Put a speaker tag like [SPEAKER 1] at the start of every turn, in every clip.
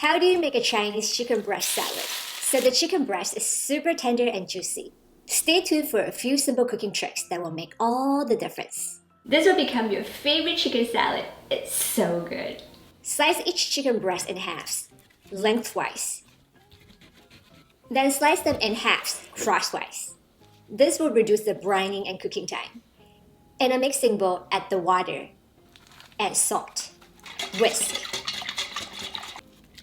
[SPEAKER 1] How do you make a Chinese chicken breast salad? So the chicken breast is super tender and juicy. Stay tuned for a few simple cooking tricks that will make all the difference.
[SPEAKER 2] This will become your favorite chicken salad. It's so good.
[SPEAKER 1] Slice each chicken breast in halves, lengthwise. Then slice them in halves, crosswise. This will reduce the brining and cooking time. In a mixing bowl, add the water and salt. Whisk.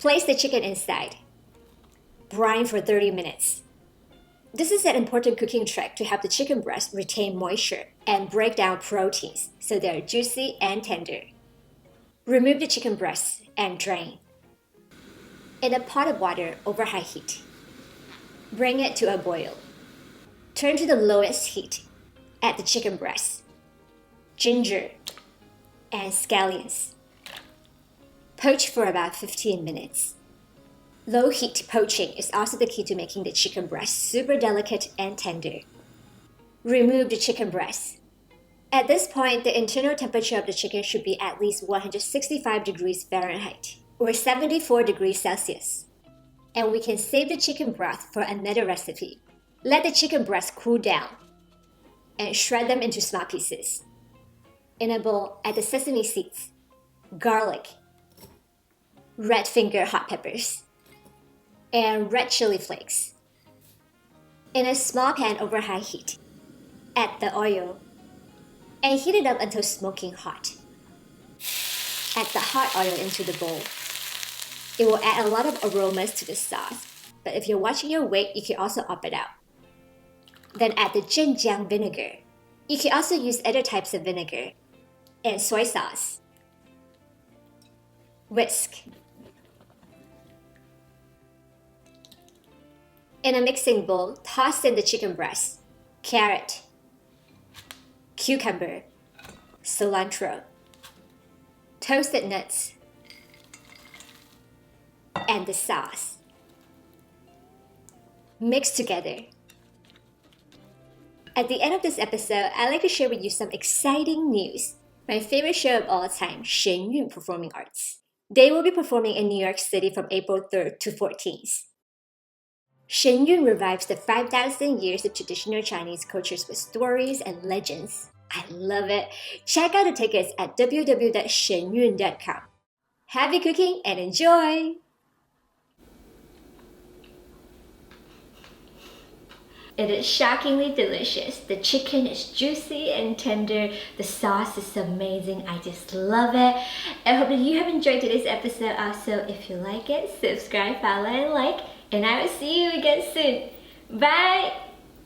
[SPEAKER 1] Place the chicken inside. Brine for 30 minutes. This is an important cooking trick to help the chicken breast retain moisture and break down proteins so they are juicy and tender. Remove the chicken breast and drain. In a pot of water over high heat. Bring it to a boil. Turn to the lowest heat. Add the chicken breast, ginger, and scallions. Poach for about 15 minutes. Low heat poaching is also the key to making the chicken breast super delicate and tender. Remove the chicken breast. At this point, the internal temperature of the chicken should be at least 165 degrees Fahrenheit or 74 degrees Celsius. And we can save the chicken broth for another recipe. Let the chicken breast cool down and shred them into small pieces. In a bowl, add the sesame seeds, garlic, red finger hot peppers, and red chili flakes. In a small pan over high heat, add the oil and heat it up until smoking hot. Add the hot oil into the bowl. It will add a lot of aromas to the sauce, but if you're watching your weight, you can also up it out. Then add the Chinkiang vinegar. You can also use other types of vinegar and soy sauce. Whisk. In a mixing bowl, toss in the chicken breast, carrot, cucumber, cilantro, toasted nuts, and the sauce. Mix together. At the end of this episode, I'd like to share with you some exciting news. My favorite show of all time, Shen Performing Arts. They will be performing in New York City from April 3rd to 14th. Shen revives the 5,000 years of traditional Chinese cultures with stories and legends. I love it. Check out the tickets at www.shenyun.com. Happy cooking and enjoy!
[SPEAKER 2] It is shockingly delicious. The chicken is juicy and tender. The sauce is amazing. I just love it. I hope that you have enjoyed today's episode also. If you like it, subscribe, follow, and like. And I will see you again soon. Bye!